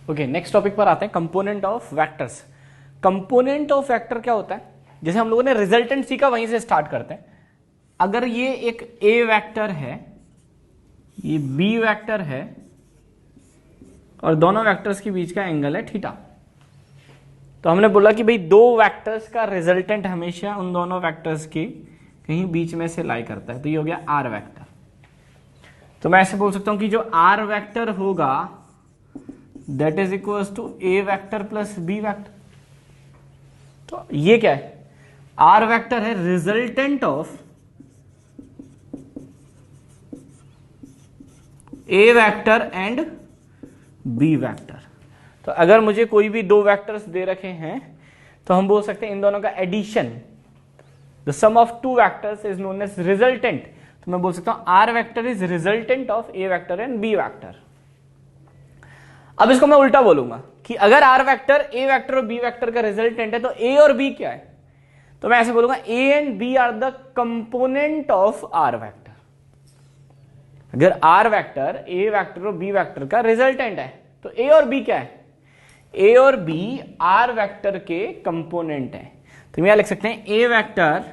Okay, next topic पर आते हैं, component of vectors. Component of vector क्या होता है? जैसे हम लोगों ने रिजल्टेंट सीखा, वहीं से स्टार्ट करते हैं। अगर ये एक ए वेक्टर है, ये बी वेक्टर है, और दोनों वेक्टर्स के बीच का एंगल है थीटा, तो हमने बोला कि भाई दो वेक्टर्स का रिजल्टेंट हमेशा उन दोनों वेक्टर्स के कहीं बीच में से लाई करता है, तो ये हो गया आर वेक्टर। तो मैं ऐसे बोल सकता हूं कि जो आर वेक्टर होगा that is equal to A vector plus B vector. तो ये क्या है? आर वेक्टर है resultant of A vector and B vector. तो अगर मुझे कोई भी दो वेक्टर्स दे रखे हैं तो हम बोल सकते हैं इन दोनों का addition, the sum of two vectors is known as resultant. तो मैं बोल सकता हूं R vector is resultant of A vector and B vector. अब इसको मैं उल्टा बोलूंगा कि अगर आर वेक्टर ए वेक्टर और बी वेक्टर का रिजल्टेंट है तो ए और बी क्या है? तो मैं ऐसे बोलूंगा A and B are the component of R vector. अगर आर वेक्टर ए वेक्टर और बी वेक्टर का रिजल्टेंट है तो ए और बी क्या है? ए और बी आर वेक्टर के कंपोनेंट है। तो यहां लिख सकते हैं A vector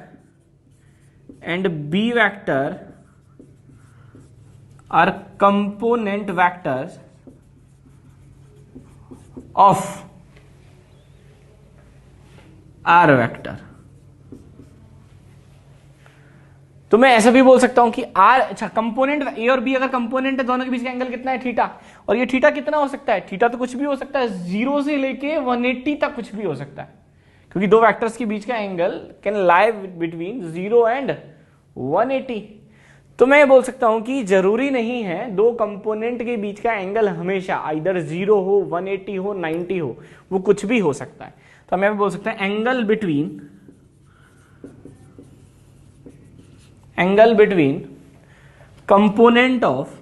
and B vector are component vectors of R vector. तो मैं ऐसा भी बोल सकता हूं कि आर, अच्छा कंपोनेंट ए और बी अगर कंपोनेंट है, दोनों के बीच का एंगल कितना है? थीटा। और ये थीटा कितना हो सकता है? थीटा तो कुछ भी हो सकता है, 0 से लेके 180 तक कुछ भी हो सकता है, क्योंकि दो वेक्टर्स के बीच का angle can lie between 0 and 180। तो मैं बोल सकता हूं कि जरूरी नहीं है दो कंपोनेंट के बीच का एंगल हमेशा आइदर 0 हो, 180 हो, 90 हो, वो कुछ भी हो सकता है। तो मैं बोल सकता हूं angle between component of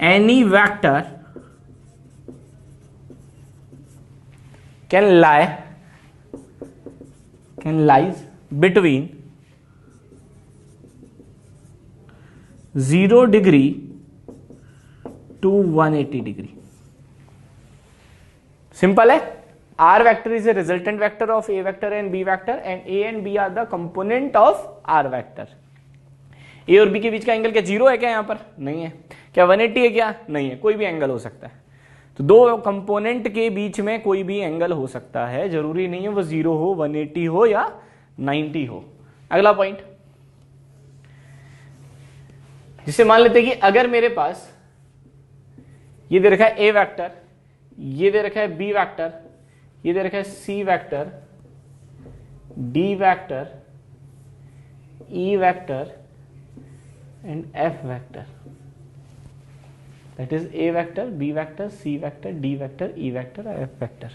any vector can lies between 0 degree to 180 degree। Simple है। R vector is a resultant vector of A vector and B vector, and A and B are the component of R vector. A और B के बीच का angle क्या 0 है क्या? यहां पर नहीं है। क्या 180 है क्या? नहीं है। कोई भी एंगल हो सकता है। तो दो कंपोनेंट के बीच में कोई भी एंगल हो सकता है, जरूरी नहीं है वो 0 हो, 180 हो या 90 हो। अगला पॉइंट, जिसे मान लेते हैं कि अगर मेरे पास ये दे रखा है ए वेक्टर, ये दे रखा है बी वेक्टर, ये दे रखा है C vector, D vector, E vector and F vector, that is A vector, B vector, C vector, D vector, E vector और एफ वेक्टर।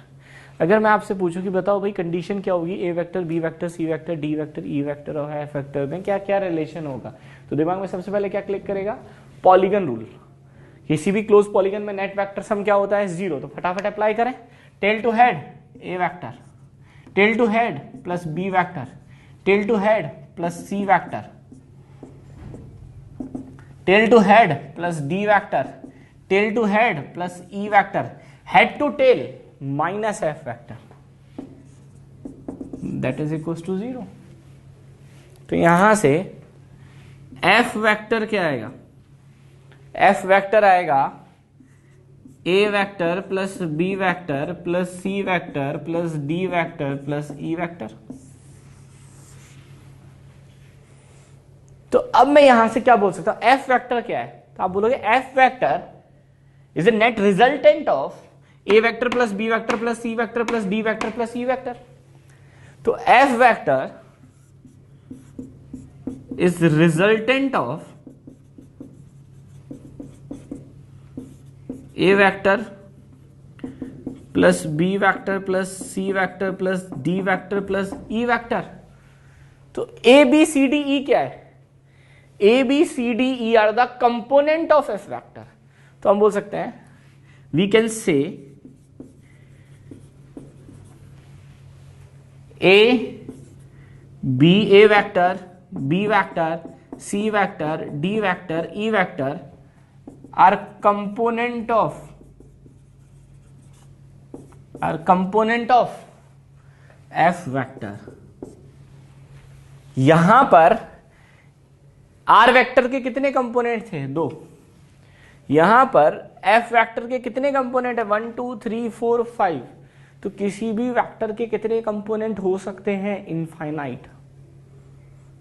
अगर मैं आपसे पूछूं कि बताओ भाई कंडीशन क्या होगी A vector, B vector, C vector, D vector, E vector और एफ वेक्टर में क्या क्या रिलेशन होगा, तो दिमाग में सबसे पहले क्या क्लिक करेगा? Polygon rule. किसी भी क्लोज पॉलीगन में नेट वेक्टर सम क्या होता है? 0। तो फटाफट अप्लाई करें। Tail to head A vector, tail to head plus B vector, tail to head plus C vector, tail to head plus D vector, tail to head plus E vector, head to tail minus F vector, that is equal to 0। तो यहां से F vector क्या आएगा? F vector आएगा A vector plus B vector plus C vector plus D vector plus E vector. तो अब मैं यहां से क्या बोल सकता हूं? एफ वेक्टर क्या है? तो आप बोलोगे F vector is a net resultant of A vector plus B vector plus C vector plus D vector plus E vector. तो F vector is resultant of A vector plus B vector plus C vector plus D vector plus E vector. तो A B C D E क्या है? A B C D E are the component of F vector. तो हम बोल सकते हैं we can say A B, A vector, B vector, C vector, D vector, E vector are component of F vector. यहां पर R vector के कितने component थे? 2. यहां पर F वेक्टर के कितने कंपोनेंट है? 1 2 3 4 5. तो किसी भी वेक्टर के कितने कंपोनेंट हो सकते हैं? इनफाइनाइट.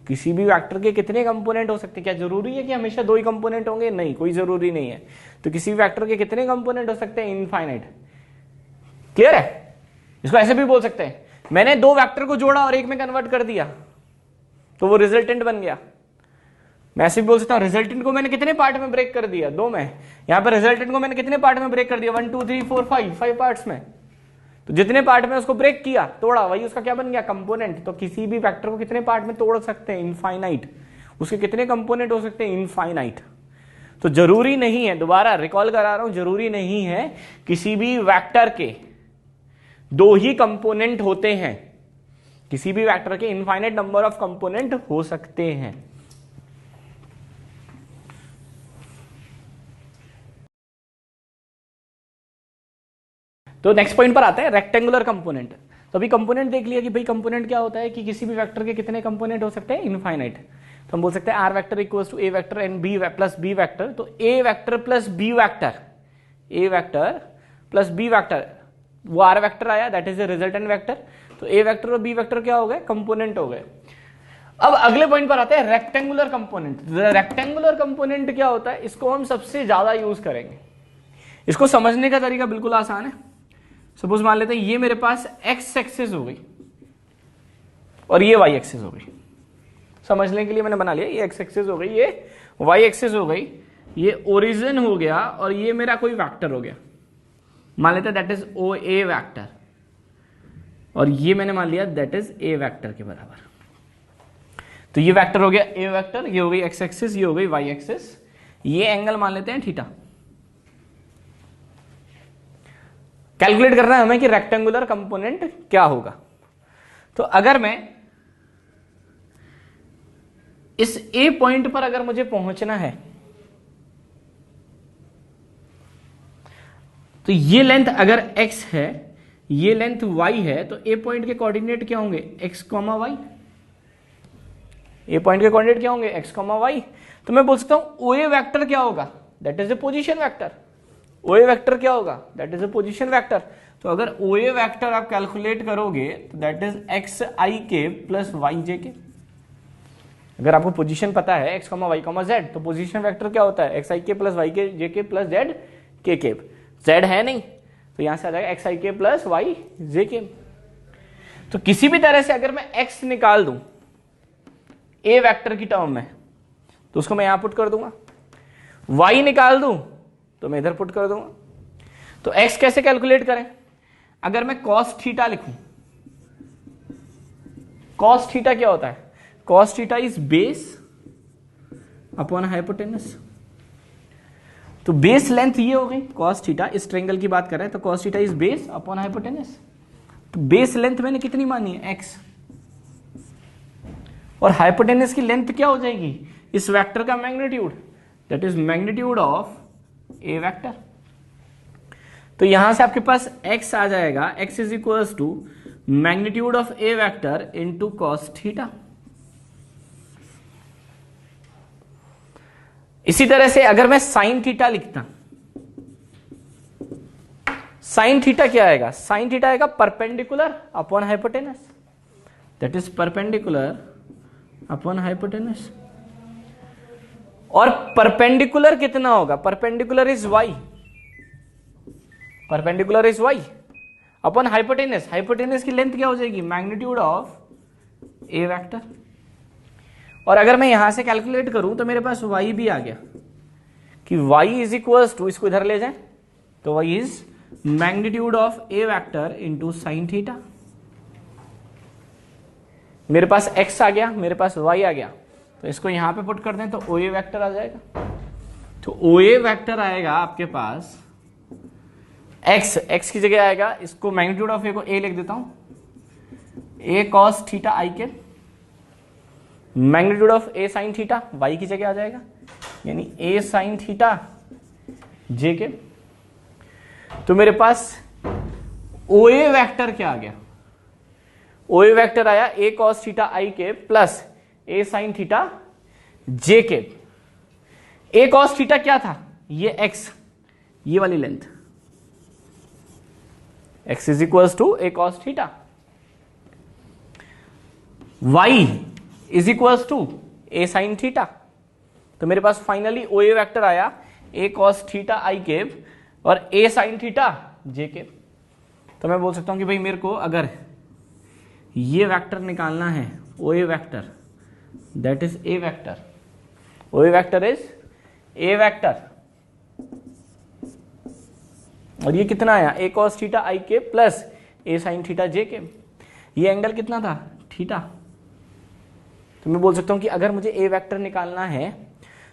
किसी भी वेक्टर के कितने कंपोनेंट हो सकते हैं? क्या जरूरी है कि हमेशा 2 ही कंपोनेंट होंगे? नहीं, कोई जरूरी नहीं है. तो किसी भी वेक्टर के कितने कंपोनेंट हो सकते हैं? इनफाइनाइट. क्लियर है? इसको ऐसे भी बोल सकते हैं, मैंने 2 वेक्टर को जोड़ा और एक में कन्वर्ट कर दिया तो वो रिजल्टेंट बन गया. मैं ऐसे भी बोल सकता हूं, रिजल्टेंट को मैंने कितने पार्ट में ब्रेक कर दिया? 2 में. यहां पर रिजल्टेंट को मैंने कितने पार्ट में ब्रेक कर दिया? 1 2 3 4 5 पार्ट्स में. तो जितने पार्ट में उसको ब्रेक किया, तोड़ा, वही उसका क्या बन गया? कंपोनेंट. तो किसी भी वेक्टर को कितने पार्ट में तोड़ सकते हैं? इनफाइनाइट. उसके कितने कंपोनेंट हो सकते हैं? इनफाइनाइट. तो जरूरी नहीं है, दोबारा रिकॉल करा रहा हूं, जरूरी नहीं है किसी भी वेक्टर के 2 ही कंपोनेंट होते हैं. किसी भी वेक्टर के इनफाइनाइट नंबर ऑफ कंपोनेंट हो सकते हैं. तो नेक्स्ट पॉइंट पर आते हैं, रेक्टेंगुलर कंपोनेंट. तो अभी कंपोनेंट देख लिया कि भाई कंपोनेंट क्या होता है, कि किसी भी वेक्टर के कितने कंपोनेंट हो सकते हैं? इनफाइनाइट. तो हम बोल सकते हैं R vector equals to A vector and B plus B vector. तो A vector plus B vector, A vector plus B vector, वो आर वेक्टर आया, that is the resultant vector. तो ए वेक्टर और बी वेक्टर क्या हो गए? Component हो गए. अब अगले पॉइंट पर आते हैं, रेक्टेंगुलर कंपोनेंट. रेक्टेंगुलर कंपोनेंट क्या होता है? इसको हम सबसे ज्यादा यूज करेंगे. इसको समझने का तरीका बिल्कुल आसान है. सपोज मान लेते हैं ये मेरे पास एक्स एक्सिस हो गई और ये वाई एक्सिस हो गई. समझने के लिए मैंने बना लिया, ये एक्स एक्सिस हो गई, ये वाई एक्सिस हो गई, ये ओरिजिन हो गया और ये मेरा कोई वेक्टर हो गया. मान लेते हैं that is O A vector, और ये मैंने मान लिया दैट इज ए वेक्टर के बराबर. तो ये वेक्टर हो गया ए वेक्टर, ये हो गई एक्स एक्सिस, ये हो गई वाई एक्सिस. ये एंगल मान लेते हैं थीटा. कैलकुलेट करना है हमें कि रेक्टेंगुलर कंपोनेंट क्या होगा. तो अगर मैं इस ए पॉइंट पर अगर मुझे पहुंचना है, तो ये लेंथ अगर x है, ये लेंथ y है, तो ए पॉइंट के कोऑर्डिनेट क्या होंगे? x, y. ए पॉइंट के कोऑर्डिनेट क्या होंगे? x, y. तो मैं बोल सकता हूं OA वेक्टर क्या होगा? That is A position vector. OA vector क्या होगा? That is A position vector. तो अगर OA वेक्टर आप कैलकुलेट करोगे तो that is xik plus yjk. अगर आपको पोजीशन पता है x, y, z, तो पोजीशन वेक्टर क्या होता है? xik plus yjk plus zkk. z है नहीं, तो यहां से आ जाएगा xik प्लस yjk. तो किसी भी तरह से अगर मैं x निकाल दूं a वेक्टर की टर्म में, तो उसको मैं यहां पुट कर दूंगा. y निकाल दूं तो मैं इधर पुट कर दूंगा. तो x कैसे कैलकुलेट करें? अगर मैं cos थीटा लिखूं, cos थीटा क्या होता है? cos theta is base upon hypotenuse. तो बेस लेंथ ये हो गई cos थीटा, इस ट्रायंगल की बात कर रहे हैं, तो cos theta is base upon hypotenuse. तो बेस लेंथ मैंने कितनी मानी है? x. और हाइपोटेनस की लेंथ क्या हो जाएगी? इस वेक्टर का magnitude, that is magnitude of A vector. तो यहां से आपके पास x आ जाएगा, x is equals to magnitude of A vector into cos theta. इसी तरह से अगर मैं साइन थीटा लिखता, साइन थीटा क्या आएगा? साइन थीटा आएगा perpendicular upon hypotenuse, that is perpendicular upon hypotenuse. और परपेंडिकुलर कितना होगा? Perpendicular is y, perpendicular is y upon hypotenuse. Hypotenuse की लेंथ क्या हो जाएगी? Magnitude of A vector. और अगर मैं यहां से कैलकुलेट करूं तो मेरे पास y भी आ गया कि y इज इक्वल्स टू, इसको इधर ले जाएं तो y is magnitude of A vector into sine theta. मेरे पास x आ गया, मेरे पास y आ गया, तो इसको यहां पे पुट कर दें तो OA वेक्टर आ जाएगा. तो OA वेक्टर आएगा आपके पास x की जगह आएगा, इसको मैग्नीट्यूड ऑफ ए को a लिख देता हूं, a cos थीटा i के magnitude of A sine theta Y की जगह आ जाएगा, यानी ए साइन थीटा जे के। तो मेरे पास ओए वेक्टर क्या आ गया, ओए वेक्टर आया ए कॉस थीटा आई के plus A sine theta j के। ए कॉस थीटा क्या था, ये एक्स, ये वाली length, x is equal to A cos theta, y is equal to A sine theta. तो मेरे पास फाइनली ओ ए वैक्टर आया A cos theta I cap और A sine theta J cap. तो मैं बोल सकता हूं कि भाई मेरे को अगर ये वेक्टर निकालना है, O A vector, that is A vector, O A vector is A vector, और ये कितना आया ए कॉस थीटा आई के plus A sine theta j के। ये एंगल कितना था, थीटा। तो मैं बोल सकता हूं कि अगर मुझे ए वेक्टर निकालना है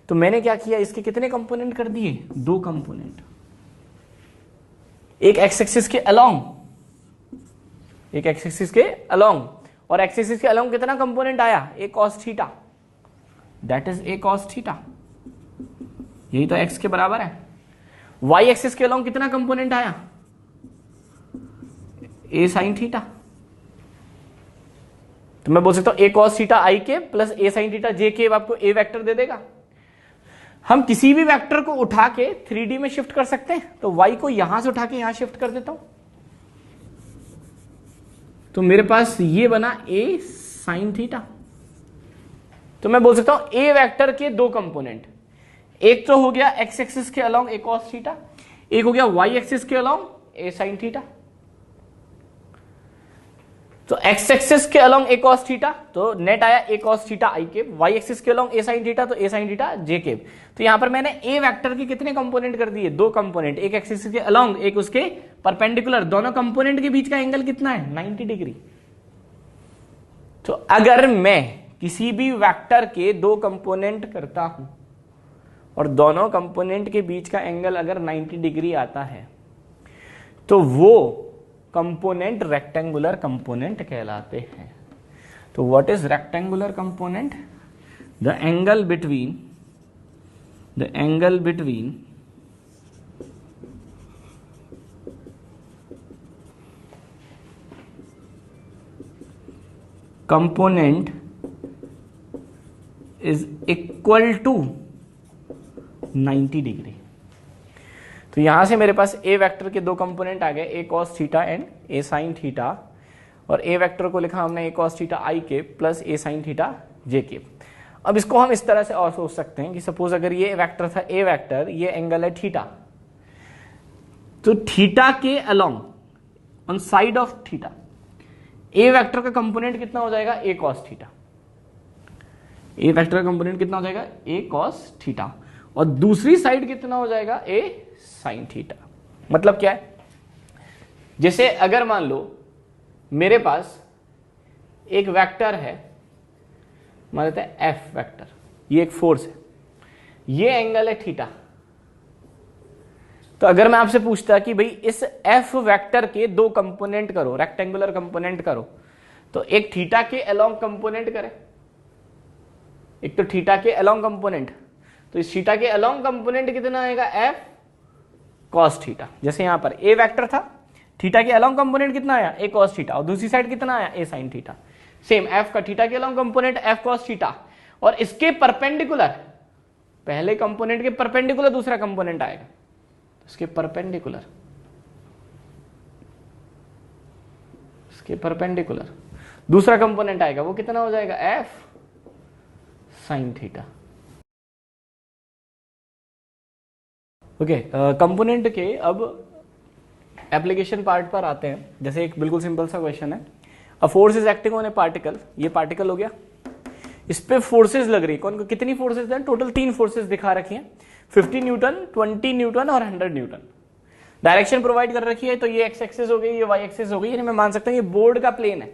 तो मैंने क्या किया, इसके कितने कंपोनेंट कर दिए, दो कंपोनेंट, एक एक्स एक्सिस के अलोंग, एक एक्स एक्सिस के अलोंग, और एक्स एक्सिस के अलोंग कितना कंपोनेंट आया, A cos theta, that is A cos theta, यही तो एक्स के बराबर है। वाई एक्सिस के अलोंग कितना कंपोनेंट आया, ए साइन थीटा। तो मैं बोल सकता हूं ए कॉस थीटा आई के plus A sine theta j के आपको ए वेक्टर दे देगा। हम किसी भी वेक्टर को उठा के 3D में शिफ्ट कर सकते हैं, तो y को यहां से उठा के यहां शिफ्ट कर देता हूं, तो मेरे पास ये बना ए साइन थीटा। तो मैं बोल सकता हूं ए वेक्टर के दो कंपोनेंट, एक तो हो गया एक्स एक्सिस के अलोंग ए कॉस थीटा, एक हो गया वाई एक्सिस के अलोंग ए साइन थीटा। तो एक्स एक्सिस के अलोंग ए कॉस थीटा, तो नेट आया ए कॉस थीटा आई के, वाई एक्सिस के अलोंग ए साइन थीटा, तो ए साइन थीटा जे के। तो यहां पर मैंने ए वेक्टर के कितने कंपोनेंट कर दिए, दो कंपोनेंट, एक एक्सिस के अलोंग एक उसके परपेंडिकुलर, दोनों कंपोनेंट के बीच का एंगल कितना है, 90 डिग्री। तो अगर मैं किसी भी वेक्टर के दो कंपोनेंट करता हूं और दोनों कंपोनेंट के बीच का एंगल अगर 90 डिग्री आता है, तो वो कंपोनेंट रेक्टेंगुलर कंपोनेंट कहलाते हैं। तो what is rectangular component, the angle between component is equal to 90 degree. तो यहां से मेरे पास ए वेक्टर के दो कंपोनेंट आ गए, A cos theta and A sine theta, और ए वेक्टर को लिखा हमने ए कॉस थीटा आई के plus A sine theta j के। अब इसको हम इस तरह से और सोच सकते हैं कि सपोज अगर ये वेक्टर था ए वेक्टर, ये एंगल है थीटा, तो थीटा के along on side of theta A vector का कंपोनेंट कितना हो जाएगा, ए कॉस थीटा। ए वेक्टर का कंपोनेंट कितना हो जाएगा, ए कॉस थीटा, और दूसरी साइड कितना हो जाएगा, ए साइन थीटा। मतलब क्या है, जैसे अगर मान लो मेरे पास एक वेक्टर है, मान लेते हैं एफ वेक्टर, ये एक फोर्स है, ये एंगल है थीटा। तो अगर मैं आपसे पूछता कि भाई इस एफ वेक्टर के दो कंपोनेंट करो, रेक्टेंगुलर कंपोनेंट करो, तो एक थीटा के अलोंग कंपोनेंट करे, एक तो थीटा के अलोंग कंपोनेंट, तो इस थीटा के अलोंग कंपोनेंट कितना आएगा, एफ कॉस थीटा। जैसे यहां पर ए वेक्टर था, थीटा के अलोंग कंपोनेंट कितना आया, ए कॉस थीटा, और दूसरी साइड कितना आया, A sine theta. Same F का थीटा के along component F cos theta, और इसके परपेंडिकुलर, पहले कंपोनेंट के परपेंडिकुलर दूसरा कंपोनेंट आएगा, इसके परपेंडिकुलर, इसके परपेंडिकुलर दूसरा कंपोनेंट आएगा, वो कितना हो जाएगा, F sine theta. Okay, component के अब एप्लीकेशन पार्ट पर आते हैं। जैसे एक बिल्कुल सिंपल सा क्वेश्चन है, a force is acting on A particle, ये पार्टिकल हो गया, इस पे फोर्सेज लग रही है, कौन को कितनी फोर्सेज है, टोटल 3 फोर्सेज दिखा रखी हैं, 50 न्यूटन, 20 न्यूटन और 100 न्यूटन। डायरेक्शन प्रोवाइड कर रखी है, तो ये एक्स एक्सिस हो गई, ये वाई एक्सिस हो गई, यानी मैं मान सकता हूं ये बोर्ड का प्लेन है,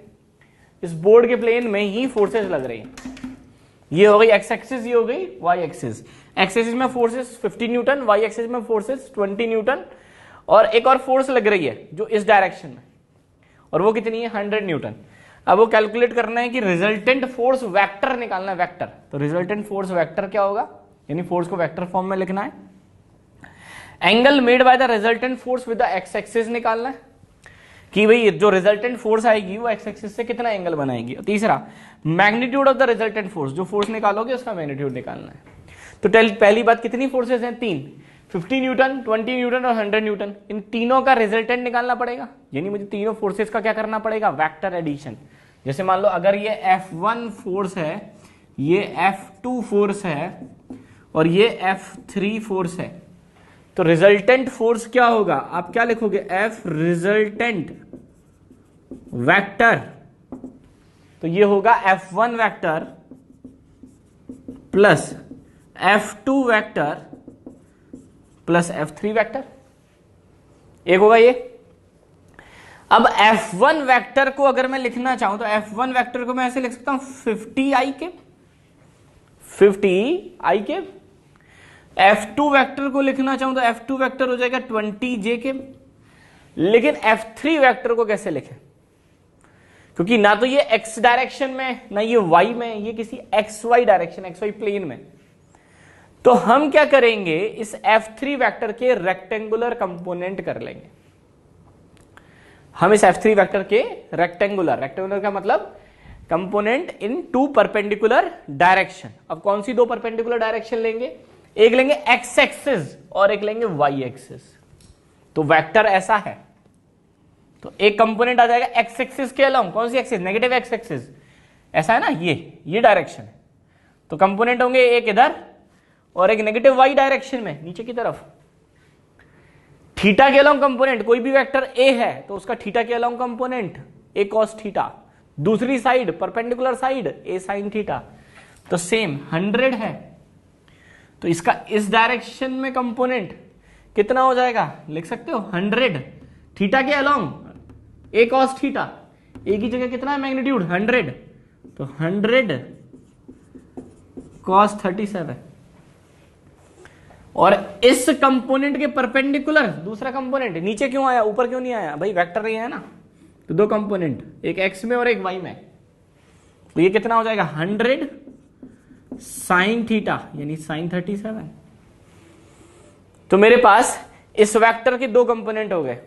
इस बोर्ड के प्लेन में ही फोर्सेज लग रही हैं। ये हो गई एक्स एक्सिस, ये हो गई वाई एक्सिस। एक्स एक्सिस में फोर्सेस 50 न्यूटन, वाई एक्सिस में फोर्सेस 20 न्यूटन, और एक और फोर्स लग रही है जो इस डायरेक्शन में, और वो कितनी है, 100 न्यूटन। अब वो कैलकुलेट करना है कि रिजल्टेंट फोर्स वेक्टर निकालना है, वेक्टर। तो रिजल्टेंट फोर्स वेक्टर क्या होगा, यानी फोर्स को वेक्टर फॉर्म में लिखना है। Angle made by the resultant force with the x axis निकालना है कि भाई जो रिजल्टेंट फोर्स आएगी वो एक्स एक्सिस से कितना एंगल बनाएगी। और तीसरा magnitude of the resultant force, जो फोर्स निकालोगे उसका मैग्नीट्यूड निकालना है। तो पहली बात, कितनी फोर्सेस हैं, 3, 50 न्यूटन, 20 न्यूटन और 100 न्यूटन। इन तीनों का रिजल्टेंट निकालना पड़ेगा, यानी मुझे तीनों फोर्सेस का क्या करना पड़ेगा, वेक्टर एडिशन। जैसे मान लो अगर ये F1 फोर्स है, ये F2 फोर्स है और ये F3 फोर्स है, तो रिजल्टेंट फोर्स क्या होगा, आप क्या लिखोगे, F रिजल्टेंट वेक्टर। तो ये होगा F1 vector plus F2 vector plus F3 vector, एक होगा ये। अब F1 वेक्टर को अगर मैं लिखना चाहूं तो F1 वेक्टर को मैं ऐसे लिख सकता हूं 50i के, 50i के। F2 वेक्टर को लिखना चाहूं तो F2 वेक्टर हो जाएगा 20j के। लेकिन F3 वेक्टर को कैसे लिखें, क्योंकि ना तो ये x डायरेक्शन में ना ये y में, ये किसी xy डायरेक्शन, xy प्लेन में। तो हम क्या करेंगे, इस F3 वेक्टर के रेक्टेंगुलर कंपोनेंट कर लेंगे। हम इस F3 वेक्टर के रेक्टेंगुलर का मतलब कंपोनेंट इन 2 परपेंडिकुलर डायरेक्शन। अब कौन सी 2 परपेंडिकुलर डायरेक्शन लेंगे, एक लेंगे x एक्सिस और एक लेंगे y एक्सिस। तो वेक्टर ऐसा है, तो एक कंपोनेंट आ जाएगा x एक्सिस के अलोंग, कौन सी एक्सिस, नेगेटिव x एक्सिस, ऐसा है ना, ये डायरेक्शन है। तो कंपोनेंट होंगे एक इधर और एक नेगेटिव y डायरेक्शन में नीचे की तरफ। थीटा के अलोंग कंपोनेंट, कोई भी वेक्टर a है तो उसका थीटा के along component a cos theta, दूसरी side perpendicular side a sin theta. तो सेम 100 है, तो इसका इस डायरेक्शन में कंपोनेंट कितना हो जाएगा, लिख सकते हो 100 थीटा के along a cos theta, a की जगह कितना है मैग्नीट्यूड 100, तो 100 cos 37। और इस कंपोनेंट के परपेंडिकुलर दूसरा कंपोनेंट नीचे क्यों आया, ऊपर क्यों नहीं आया, भाई वेक्टर ये है ना। तो 2 कंपोनेंट, एक x में और एक y में, तो ये कितना हो जाएगा 100 sin थीटा यानी sin 37। तो मेरे पास इस वेक्टर के 2 कंपोनेंट हो गए,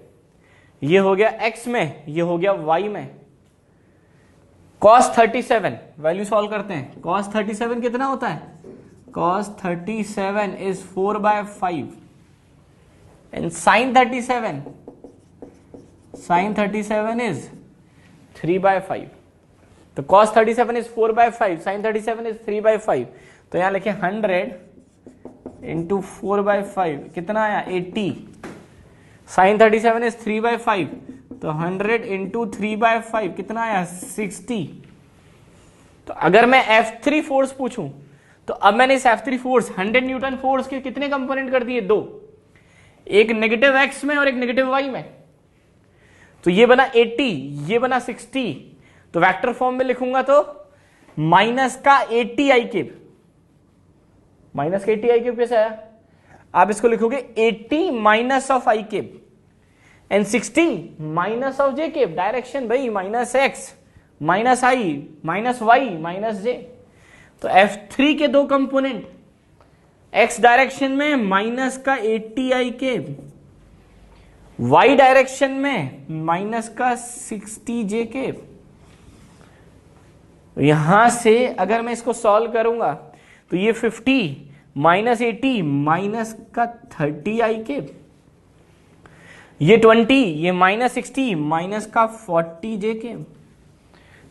ये हो गया x में, ये हो गया y में। cos 37 वैल्यू सॉल्व करते हैं, cos 37 कितना होता है, cos 37 is 4/5 and sin 37 is 3/5। तो cos 37 is 4/5, sin 37 is 3/5। तो यहां लिखे 100 इंटू 4/5 कितना आया 80, sin 37 is 3/5, तो 100 इंटू 3/5 कितना आया 60। तो अगर मैं F3 फोर्स पूछूं तो अब मैंने इस F3 फोर्स 100 न्यूटन फोर्स के कितने कंपोनेंट कर दिए, 2, एक नेगेटिव x में और एक नेगेटिव y में। तो ये बना 80, ये बना 60। तो वेक्टर फॉर्म में लिखूंगा तो माइनस का 80i क्यूब, माइनस का 80i क्यूब कैसे आया, आप इसको लिखोगे 80 minus of i cube and 60 minus of j cube. Direction भाई minus x minus i minus y minus j। तो F3 के 2 कंपोनेंट x डायरेक्शन में माइनस का 80i के, y डायरेक्शन में माइनस का 60j के। यहां से अगर मैं इसको सॉल्व करूंगा तो ये 50 माइनस 80 माइनस का 30i के, ये 20 ये माइनस 60 माइनस का 40j के।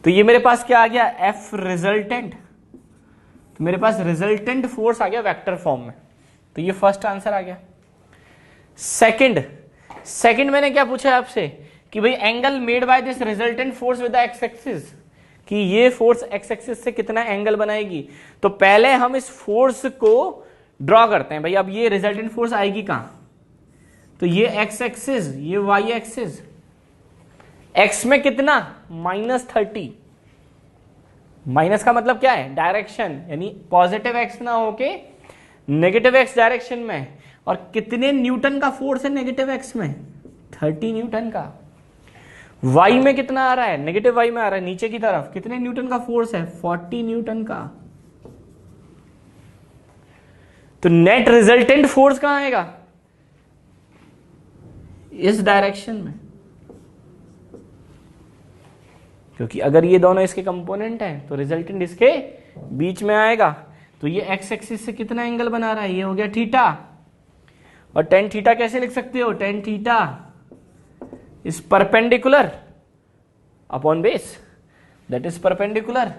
तो ये मेरे पास क्या आ गया, F रिजल्टेंट। तो मेरे पास रिजल्टेंट फोर्स आ गया वेक्टर फॉर्म में। तो ये फर्स्ट आंसर आ गया। सेकंड मैंने क्या पूछा आपसे कि भाई angle made by this resultant force with the x axis, कि ये फोर्स एक्स एक्सिस से कितना एंगल बनाएगी। तो पहले हम इस फोर्स को ड्रॉ करते हैं भाई। अब ये रिजल्टेंट फोर्स आएगी कहां, तो ये एक्स एक्सिस, ये वाई एक्सिस, एक्स में कितना -30, माइनस का मतलब क्या है, डायरेक्शन, यानी पॉजिटिव एक्स ना होके नेगेटिव एक्स डायरेक्शन में। और कितने न्यूटन का फोर्स है नेगेटिव एक्स में, 30 न्यूटन का। वाई में कितना आ रहा है, नेगेटिव वाई में आ रहा है, नीचे की तरफ कितने न्यूटन का फोर्स है, 40 न्यूटन का। तो नेट रिजल्टेंट फोर्स कहां आएगा, इस डायरेक्शन में, क्योंकि अगर ये दोनों इसके कंपोनेंट हैं तो रिजल्टेंट इसके बीच में आएगा। तो ये एक्स एक्सिस से कितना एंगल बना रहा है, ये हो गया थीटा। और टेन थीटा कैसे लिख सकते हो, tan theta is perpendicular upon base, that is perpendicular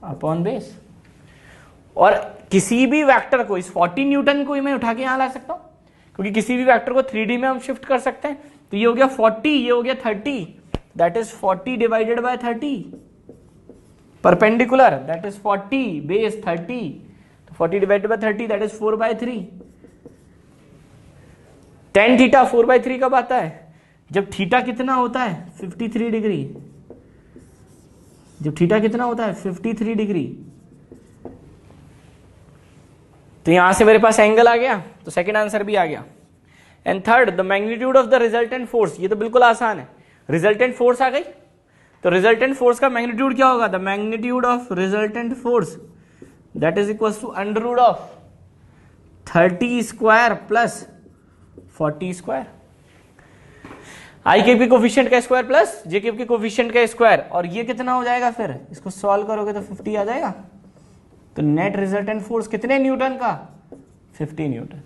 upon base. और किसी भी वेक्टर को, इस 40 न्यूटन को मैं उठा के यहां ला सकता हूं, क्योंकि किसी भी वेक्टर को 3D में हम शिफ्ट कर सकते हैं। तो ये हो गया 40, ये हो गया 30, that is 40 divided by 30, perpendicular that is 40, base 30, तो 40 divided by 30 that is 4/3। Tan theta 4/3 कब आता है, जब थीटा कितना होता है 53 डिग्री, जब थीटा कितना होता है 53 डिग्री। तो यहां से मेरे पास एंगल आ गया, तो सेकंड आंसर भी आ गया। And third, the magnitude of the resultant force, ये तो बिल्कुल आसान है, रिजल्टेंट फोर्स आ गई, तो रिजल्टेंट फोर्स का मैग्नीट्यूड क्या होगा, the magnitude of resultant force that is equal to under root of 30 square plus 40 square, I cube के कोफिशिएंट का स्क्वायर प्लस जे क्यूब के कोफिशिएंट का स्क्वायर। और ये कितना हो जाएगा, फिर इसको सॉल्व करोगे तो 50 आ जाएगा। तो नेट रिजल्टेंट फोर्स कितने न्यूटन का, 50 न्यूटन।